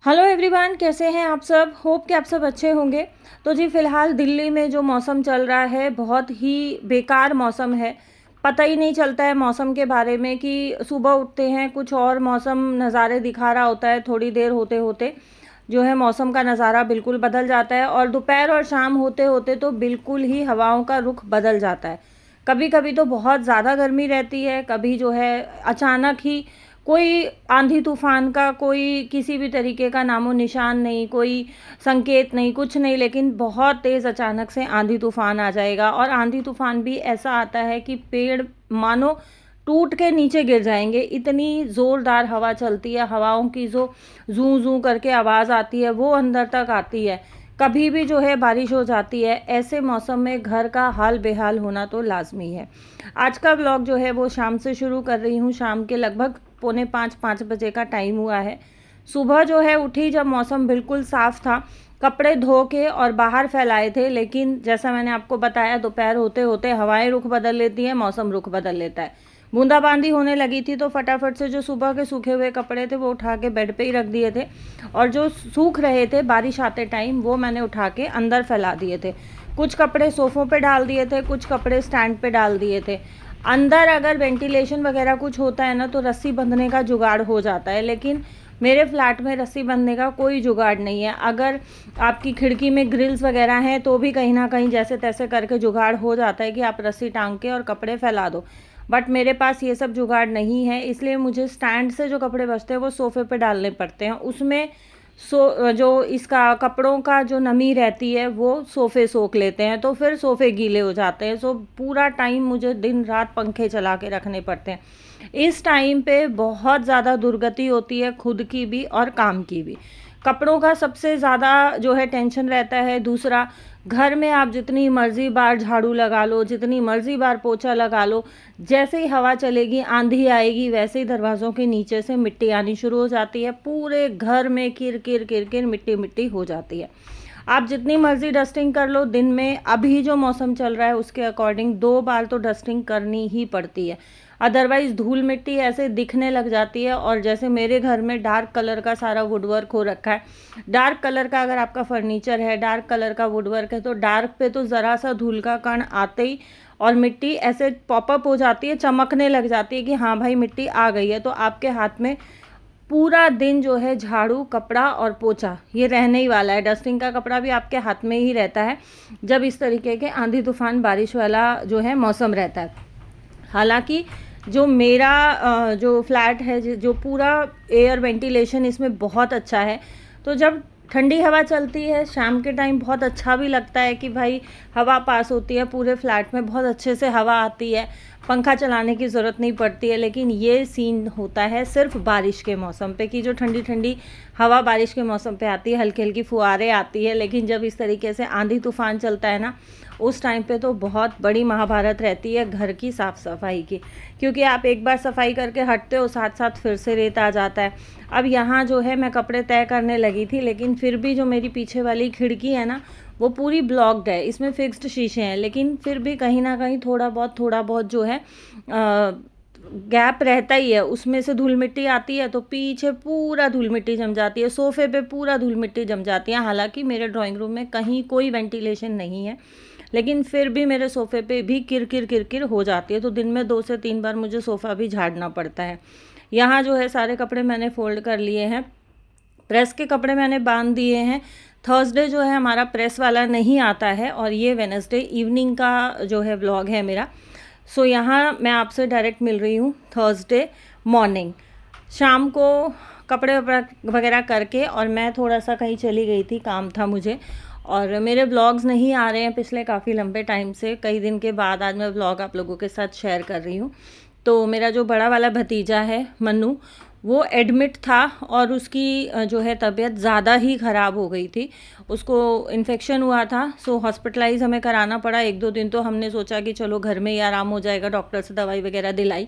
Hello everyone, कैसे हैं आप सब। होप कि आप सब अच्छे होंगे। तो जी फ़िलहाल दिल्ली में जो मौसम चल रहा है बहुत ही बेकार मौसम है। पता ही नहीं चलता है मौसम के बारे में कि सुबह उठते हैं कुछ और मौसम नज़ारे दिखा रहा होता है, थोड़ी देर होते होते जो है मौसम का नज़ारा बिल्कुल बदल जाता है और दोपहर और शाम होते होते तो बिल्कुल ही हवाओं का रुख बदल जाता है। कभी कभी तो बहुत ज़्यादा गर्मी रहती है, कभी जो है अचानक ही कोई आंधी तूफान का कोई किसी भी तरीके का नामो निशान नहीं, कोई संकेत नहीं, कुछ नहीं, लेकिन बहुत तेज़ अचानक से आंधी तूफान आ जाएगा। और आंधी तूफान भी ऐसा आता है कि पेड़ मानो टूट के नीचे गिर जाएंगे, इतनी ज़ोरदार हवा चलती है। हवाओं की जो जू जू करके आवाज़ आती है वो अंदर तक आती है। कभी भी जो है बारिश हो जाती है। ऐसे मौसम में घर का हाल बेहाल होना तो लाजमी है। आज का ब्लॉग जो है वो शाम से शुरू कर रही हूँ। शाम के लगभग 4:45-5 बजे का टाइम हुआ है। सुबह जो है उठी जब मौसम बिल्कुल साफ़ था, कपड़े धो के और बाहर फैलाए थे, लेकिन जैसा मैंने आपको बताया दोपहर होते होते हवाएं रुख बदल लेती हैं, मौसम रुख बदल लेता है। बूंदाबांदी होने लगी थी तो फटाफट से जो सुबह के सूखे हुए कपड़े थे वो उठा के बेड पे ही रख दिए थे, और जो सूख रहे थे बारिश आते टाइम वो मैंने उठा के अंदर फैला दिए थे। कुछ कपड़े सोफ़ों पे डाल दिए थे, कुछ कपड़े स्टैंड पे डाल दिए थे। अंदर अगर वेंटिलेशन वगैरह कुछ होता है ना तो रस्सी बंधने का जुगाड़ हो जाता है, लेकिन मेरे फ्लैट में रस्सी बंधने का कोई जुगाड़ नहीं है। अगर आपकी खिड़की में ग्रिल्स वगैरह हैं तो भी कहीं ना कहीं जैसे तैसे करके जुगाड़ हो जाता है कि आप रस्सी टांग के और कपड़े फैला दो। बट मेरे पास ये सब जुगाड़ नहीं है, इसलिए मुझे स्टैंड से जो कपड़े बचते हैं वो सोफ़े पे डालने पड़ते हैं। उसमें जो इसका कपड़ों का जो नमी रहती है वो सोफ़े सोख लेते हैं, तो फिर सोफ़े गीले हो जाते हैं। सो पूरा टाइम मुझे दिन रात पंखे चला के रखने पड़ते हैं। इस टाइम पे बहुत ज़्यादा दुर्गति होती है, खुद की भी और काम की भी। कपड़ों का सबसे ज़्यादा जो है टेंशन रहता है। दूसरा, घर में आप जितनी मर्ज़ी बार झाड़ू लगा लो, जितनी मर्ज़ी बार पोछा लगा लो, जैसे ही हवा चलेगी आंधी आएगी वैसे ही दरवाज़ों के नीचे से मिट्टी आनी शुरू हो जाती है। पूरे घर में किर किर किर किर मिट्टी मिट्टी हो जाती है। आप जितनी मर्ज़ी डस्टिंग कर लो, दिन में अभी जो मौसम चल रहा है उसके अकॉर्डिंग 2 बार तो डस्टिंग करनी ही पड़ती है, अदरवाइज़ धूल मिट्टी ऐसे दिखने लग जाती है। और जैसे मेरे घर में डार्क कलर का सारा वुडवर्क हो रखा है, डार्क कलर का अगर आपका फर्नीचर है, डार्क कलर का वुडवर्क है, तो डार्क पे तो ज़रा सा धूल का कण आते ही और मिट्टी ऐसे पॉपअप हो जाती है, चमकने लग जाती है कि हाँ भाई मिट्टी आ गई है। तो आपके हाथ में पूरा दिन जो है झाड़ू, कपड़ा और पोछा ये रहने ही वाला है। डस्टिंग का कपड़ा भी आपके हाथ में ही रहता है जब इस तरीके के आंधी तूफान बारिश वाला जो है मौसम रहता है। हालांकि जो मेरा जो फ्लैट है, जो पूरा एयर वेंटिलेशन इसमें बहुत अच्छा है, तो जब ठंडी हवा चलती है शाम के टाइम बहुत अच्छा भी लगता है कि भाई हवा पास होती है, पूरे फ्लैट में बहुत अच्छे से हवा आती है, पंखा चलाने की ज़रूरत नहीं पड़ती है। लेकिन ये सीन होता है सिर्फ बारिश के मौसम पे कि जो ठंडी ठंडी हवा बारिश के मौसम पे आती है, हल्की हल्की फुहारें आती है। लेकिन जब इस तरीके से आंधी तूफान चलता है ना, उस टाइम पे तो बहुत बड़ी महाभारत रहती है घर की साफ़ सफाई की, क्योंकि आप एक बार सफाई करके हटते हो साथ साथ फिर से रेत आ जाता है। अब यहाँ जो है मैं कपड़े तय करने लगी थी, लेकिन फिर भी जो मेरी पीछे वाली खिड़की है ना वो पूरी ब्लॉक्ड है, इसमें फिक्स्ड शीशे हैं, लेकिन फिर भी कहीं ना कहीं थोड़ा बहुत जो है गैप रहता ही है। उसमें से धूल मिट्टी आती है तो पीछे पूरा धूल मिट्टी जम जाती है, सोफ़े पे पूरा धूल मिट्टी जम जाती है। हालांकि मेरे ड्राइंग रूम में कहीं कोई वेंटिलेशन नहीं है, लेकिन फिर भी मेरे सोफ़े पे भी किर किर किर किर हो जाती है, तो दिन में 2 से 3 बार मुझे सोफ़ा भी झाड़ना पड़ता है। यहाँ जो है सारे कपड़े मैंने फ़ोल्ड कर लिए हैं, प्रेस के कपड़े मैंने बांध दिए हैं। थर्सडे जो है हमारा प्रेस वाला नहीं आता है, और ये वेडनेसडे इवनिंग का जो है व्लॉग है मेरा। सो यहाँ मैं आपसे डायरेक्ट मिल रही हूँ थर्सडे मॉर्निंग। शाम को कपड़े वगैरह करके और मैं थोड़ा सा कहीं चली गई थी, काम था मुझे, और मेरे व्लॉग्स नहीं आ रहे हैं पिछले काफ़ी लंबे टाइम से। कई दिन के बाद आज मैं व्लॉग आप लोगों के साथ शेयर कर रही हूँ। तो मेरा जो बड़ा वाला भतीजा है मन्नू, वो एडमिट था और उसकी जो है तबीयत ज़्यादा ही ख़राब हो गई थी, उसको इन्फेक्शन हुआ था। सो हॉस्पिटलाइज़ हमें कराना पड़ा। 1-2 दिन तो हमने सोचा कि चलो घर में ही आराम हो जाएगा, डॉक्टर से दवाई वगैरह दिलाई,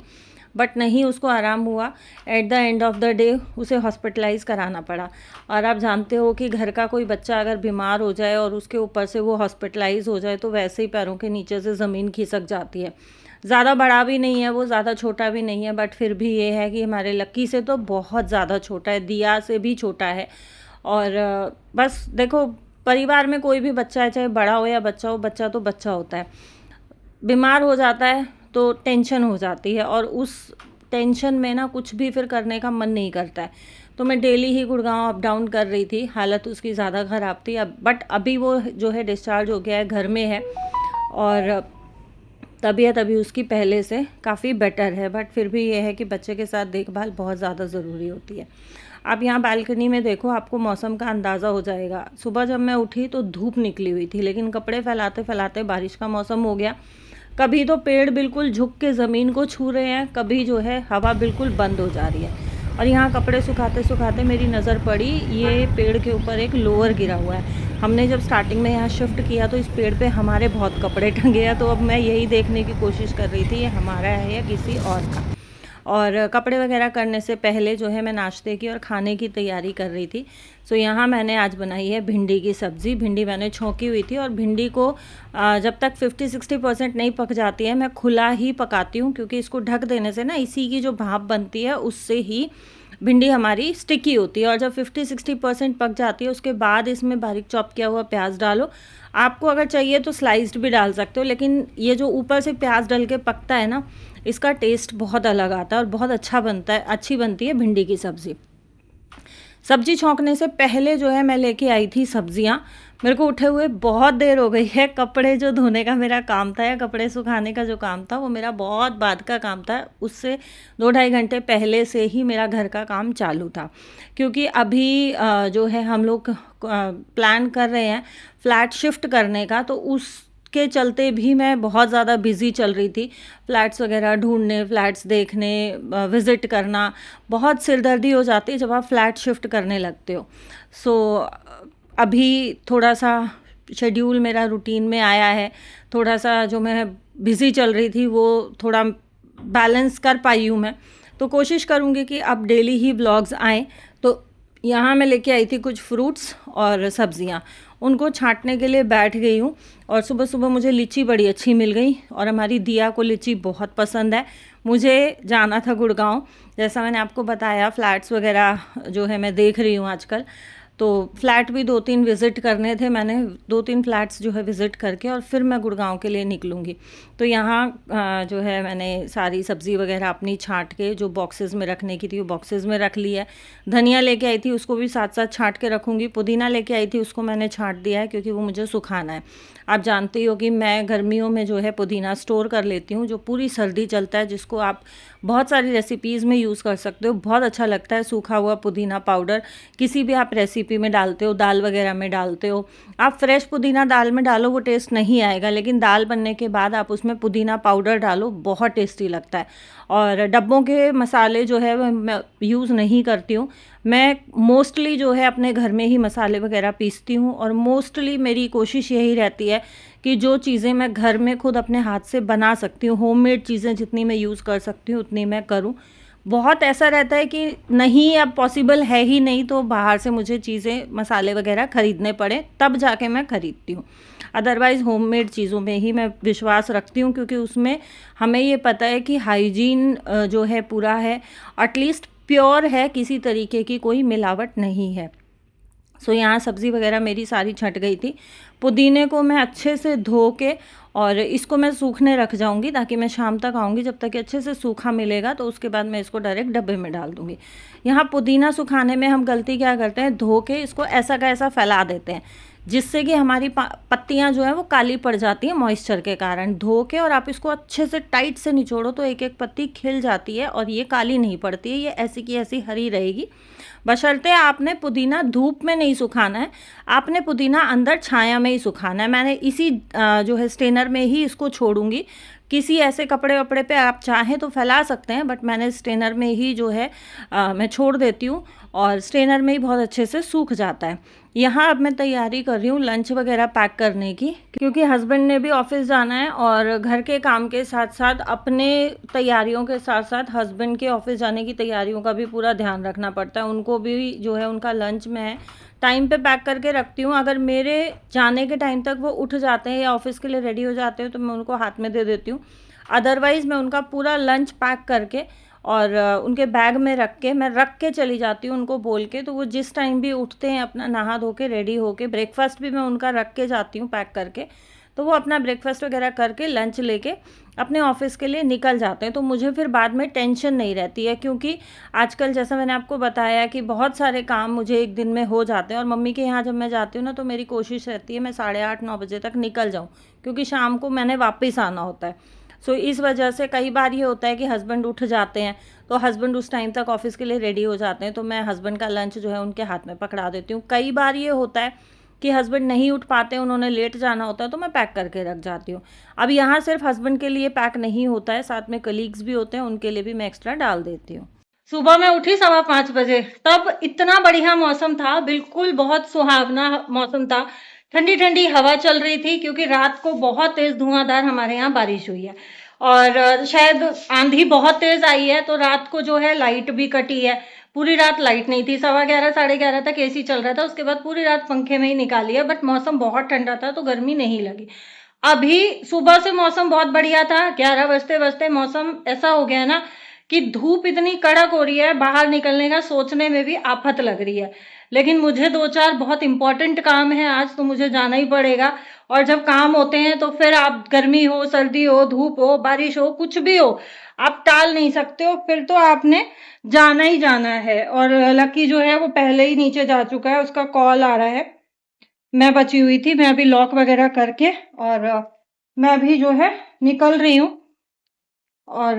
बट नहीं उसको आराम हुआ। At the end of the day उसे हॉस्पिटलाइज़ कराना पड़ा। और आप जानते हो कि घर का कोई बच्चा अगर बीमार हो जाए और उसके ऊपर से वो हॉस्पिटलाइज़ हो जाए तो वैसे ही पैरों के नीचे से ज़मीन खिसक जाती है। ज़्यादा बड़ा भी नहीं है वो, ज़्यादा छोटा भी नहीं है, बट फिर भी ये है कि हमारे लक्की से तो बहुत ज़्यादा छोटा है, दिया से भी छोटा है। और बस देखो, परिवार में कोई भी बच्चा है, चाहे बड़ा हो या बच्चा हो, बच्चा तो बच्चा होता है। बीमार हो जाता है तो टेंशन हो जाती है, और उस टेंशन में ना कुछ भी फिर करने का मन नहीं करता है। तो मैं डेली ही गुड़गांव अप डाउन कर रही थी। हालत उसकी ज़्यादा ख़राब थी, बट अभी वो जो है डिस्चार्ज हो गया है, घर में है, और तबीयत अभी उसकी पहले से काफ़ी बेटर है। बट फिर भी ये है कि बच्चे के साथ देखभाल बहुत ज़्यादा ज़रूरी होती है। आप यहाँ बालकनी में देखो, आपको मौसम का अंदाज़ा हो जाएगा। सुबह जब मैं उठी तो धूप निकली हुई थी, लेकिन कपड़े फैलाते फैलाते बारिश का मौसम हो गया। कभी तो पेड़ बिल्कुल झुक के ज़मीन को छू रहे हैं, कभी जो है हवा बिल्कुल बंद हो जा रही है। और यहाँ कपड़े सुखाते सुखाते मेरी नज़र पड़ी, ये पेड़ के ऊपर एक लोअर गिरा हुआ है। हमने जब स्टार्टिंग में यहाँ शिफ्ट किया तो इस पेड़ पे हमारे बहुत कपड़े टंगे हैं, तो अब मैं यही देखने की कोशिश कर रही थी ये हमारा है या किसी और का। और कपड़े वगैरह करने से पहले जो है मैं नाश्ते की और खाने की तैयारी कर रही थी। सो यहाँ मैंने आज बनाई है भिंडी की सब्ज़ी। भिंडी मैंने छोंकी हुई थी, और भिंडी को जब तक 50-60% नहीं पक जाती है मैं खुला ही पकाती हूँ, क्योंकि इसको ढक देने से ना इसी की जो भाप बनती है उससे ही भिंडी हमारी स्टिकी होती है। और जब 50-60% पक जाती है उसके बाद इसमें बारीक चॉप किया हुआ प्याज डालो। आपको अगर चाहिए तो स्लाइस्ड भी डाल सकते हो, लेकिन ये जो ऊपर से प्याज डल के पकता है ना, इसका टेस्ट बहुत अलग आता है और बहुत अच्छा बनता है, अच्छी बनती है भिंडी की सब्ज़ी। सब्जी छौंकने से पहले जो है मैं लेके आई थी सब्जियाँ। मेरे को उठे हुए बहुत देर हो गई है। कपड़े जो धोने का मेरा काम था या कपड़े सुखाने का जो काम था वो मेरा बहुत बाद का काम था। उससे 2-2.5 घंटे पहले से ही मेरा घर का काम चालू था, क्योंकि अभी जो है हम लोग प्लान कर रहे हैं फ्लैट शिफ्ट करने का, तो उसके चलते भी मैं बहुत ज़्यादा बिज़ी चल रही थी। फ्लैट्स वगैरह ढूंढने, फ्लैट्स देखने, विज़िट करना, बहुत सिरदर्दी हो जाती है जब आप फ्लैट शिफ्ट करने लगते हो। सो अभी थोड़ा सा शेड्यूल मेरा रूटीन में आया है। थोड़ा सा जो मैं बिज़ी चल रही थी वो थोड़ा बैलेंस कर पाई हूँ मैं। तो कोशिश करूँगी कि अब डेली ही व्लॉग्स आएँ। तो यहाँ मैं लेके आई थी कुछ फ्रूट्स और सब्जियाँ, उनको छांटने के लिए बैठ गई हूँ। और सुबह सुबह मुझे लीची बड़ी अच्छी मिल गई, और हमारी दिया को लीची बहुत पसंद है। मुझे जाना था गुड़गांव, जैसा मैंने आपको बताया, फ्लैट्स वगैरह जो है मैं देख रही हूँ आजकल। तो फ्लैट भी 2-3 विज़िट करने थे। मैंने 2-3 फ्लैट्स जो है विज़िट करके और फिर मैं गुड़गांव के लिए निकलूँगी। तो यहाँ जो है मैंने सारी सब्ज़ी वगैरह अपनी छांट के जो बॉक्सेस में रखने की थी वो बॉक्सेस में रख ली है। धनिया लेके आई थी, उसको भी साथ साथ छांट के रखूँगी। पुदीना लेके आई थी, उसको मैंने छांट दिया है क्योंकि वो मुझे सुखाना है। आप जानती हो कि मैं गर्मियों में जो है पुदीना स्टोर कर लेती हूँ, जो पूरी सर्दी चलता है, जिसको आप बहुत सारी रेसिपीज़ में यूज़ कर सकते हो। बहुत अच्छा लगता है सूखा हुआ पुदीना पाउडर। किसी भी आप रेसिपी में डालते हो, दाल वगैरह में डालते हो। आप फ्रेश पुदीना दाल में डालो वो टेस्ट नहीं आएगा, लेकिन दाल बनने के बाद आप उसमें पुदीना पाउडर डालो, बहुत टेस्टी लगता है। और डब्बों के मसाले जो है वो मैं यूज़ नहीं करती हूँ। मैं मोस्टली जो है अपने घर में ही मसाले वगैरह पीसती हूँ, और मोस्टली मेरी कोशिश यही रहती है कि जो चीज़ें मैं घर में खुद अपने हाथ से बना सकती हूँ, होममेड चीज़ें जितनी मैं यूज़ कर सकती हूँ उतनी मैं करूँ। बहुत ऐसा रहता है कि नहीं, अब पॉसिबल है ही नहीं, तो बाहर से मुझे चीज़ें मसाले वगैरह ख़रीदने पड़े तब जाके मैं ख़रीदती हूँ। अदरवाइज़ होममेड चीज़ों में ही मैं विश्वास रखती हूँ, क्योंकि उसमें हमें ये पता है कि हाइजीन जो है पूरा है, एटलीस्ट प्योर है, किसी तरीके की कोई मिलावट नहीं है। सो यहाँ सब्ज़ी वगैरह मेरी सारी छंट गई थी। पुदीने को मैं अच्छे से धो के और इसको मैं सूखने रख जाऊंगी, ताकि मैं शाम तक आऊँगी, जब तक अच्छे से सूखा मिलेगा तो उसके बाद मैं इसको डायरेक्ट डब्बे में डाल दूँगी। यहाँ पुदीना सुखाने में हम गलती क्या करते हैं, धो के इसको ऐसा का ऐसा फैला देते हैं, जिससे कि हमारी पत्तियाँ जो हैं वो काली पड़ जाती हैं मॉइस्चर के कारण। धो के और आप इसको अच्छे से टाइट से निचोड़ो तो एक एक पत्ती खिल जाती है और ये काली नहीं पड़ती है, ये ऐसी की ऐसी हरी रहेगी। बशर्ते आपने पुदीना धूप में नहीं सुखाना है, आपने पुदीना अंदर छाया में ही सुखाना है। मैंने इसी जो है स्टेनर में ही इसको छोड़ूंगी। किसी ऐसे कपड़े वपड़े पे आप चाहें तो फैला सकते हैं, बट मैंने स्टेनर में ही जो है मैं छोड़ देती हूँ। और स्ट्रेनर में ही बहुत अच्छे से सूख जाता है। यहाँ अब मैं तैयारी कर रही हूँ लंच वगैरह पैक करने की, क्योंकि हस्बैंड ने भी ऑफिस जाना है और घर के काम के साथ साथ अपने तैयारियों के साथ साथ हस्बैंड के ऑफिस जाने की तैयारियों का भी पूरा ध्यान रखना पड़ता है। उनको भी जो है उनका लंच मैं टाइम पे पैक करके रखती हूँ। अगर मेरे जाने के टाइम तक वो उठ जाते हैं या ऑफिस के लिए रेडी हो जाते हैं तो मैं उनको हाथ में दे देती हूँ। अदरवाइज़ मैं उनका पूरा लंच पैक करके और उनके बैग में रख के चली जाती हूँ उनको बोल के। तो वो जिस टाइम भी उठते हैं अपना नहा धो के रेडी होके, ब्रेकफास्ट भी मैं उनका रख के जाती हूँ पैक करके, तो वो अपना ब्रेकफास्ट वगैरह करके लंच लेके अपने ऑफिस के लिए निकल जाते हैं। तो मुझे फिर बाद में टेंशन नहीं रहती है, क्योंकि आजकल जैसा मैंने आपको बताया कि बहुत सारे काम मुझे एक दिन में हो जाते हैं। और मम्मी के यहाँ जब मैं जाती हूँ ना तो मेरी कोशिश रहती है मैं 8:30-9 बजे तक निकल जाऊँ, क्योंकि शाम को मैंने वापस आना होता है। सो इस वजह से कई बार ये होता है कि हस्बैंड उठ जाते हैं तो हस्बैंड उस टाइम तक ऑफिस के लिए रेडी हो जाते हैं, तो मैं हस्बैंड का लंच जो है उनके हाथ में पकड़ा देती हूँ। कई बार ये होता है कि हस्बैंड नहीं उठ पाते, उन्होंने लेट जाना होता है, तो मैं पैक करके रख जाती हूँ। अब यहाँ सिर्फ हस्बैंड के लिए पैक नहीं होता है, साथ में कलीग्स भी होते हैं, उनके लिए भी मैं एक्स्ट्रा डाल देती हूँ। सुबह मैं उठी 5:15 बजे, तब इतना बढ़िया मौसम था, बिल्कुल बहुत सुहावना मौसम था। ठंडी ठंडी हवा चल रही थी, क्योंकि रात को बहुत तेज धुआंधार हमारे यहाँ बारिश हुई है और शायद आंधी बहुत तेज आई है, तो रात को जो है लाइट भी कटी है। पूरी रात लाइट नहीं थी, 11:15 11:30 तक एसी चल रहा था, उसके बाद पूरी रात पंखे में ही निकाली है। बट मौसम बहुत ठंडा था तो गर्मी नहीं लगी। अभी सुबह से मौसम बहुत बढ़िया था, 11 बजते बजते मौसम ऐसा हो गया ना कि धूप इतनी कड़क हो रही है, बाहर निकलने का सोचने में भी आफत लग रही है। लेकिन मुझे 2-4 बहुत इंपॉर्टेंट काम है आज, तो मुझे जाना ही पड़ेगा। और जब काम होते हैं तो फिर आप गर्मी हो, सर्दी हो, धूप हो, बारिश हो, कुछ भी हो, आप टाल नहीं सकते हो, फिर तो आपने जाना ही जाना है। और लकी जो है वो पहले ही नीचे जा चुका है, उसका कॉल आ रहा है। मैं बची हुई थी, मैं अभी लॉक वगैरह करके और मैं भी जो है निकल रही हूँ। और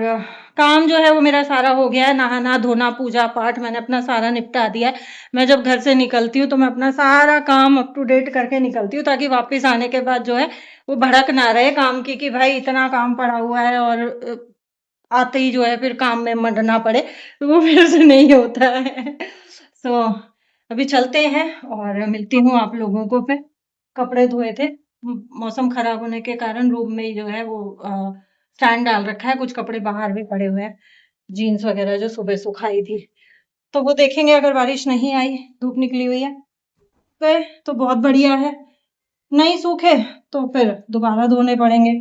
काम जो है वो मेरा सारा हो गया है, नहाना धोना पूजा पाठ मैंने अपना सारा निपटा दिया है। मैं जब घर से निकलती हूँ तो मैं अपना सारा काम अप टू डेट करके निकलती हूँ, ताकि वापस आने के बाद जो है वो भड़क ना रहे काम की कि भाई इतना काम पड़ा हुआ है और आते ही जो है फिर काम में मंडना पड़े, तो वो मेरे से नहीं होता है। सो अभी चलते हैं और मिलती हूँ आप लोगों को फिर। कपड़े धोए थे, मौसम खराब होने के कारण रूम में ही जो है वो स्टैंड डाल रखा है, कुछ कपड़े बाहर भी पड़े हुए हैं, जीन्स वगैरह जो सुबह सुखाई थी, तो वो देखेंगे। अगर बारिश नहीं आई, धूप निकली हुई है तो बहुत बढ़िया है, नहीं सूखे तो फिर दोबारा धोने पड़ेंगे।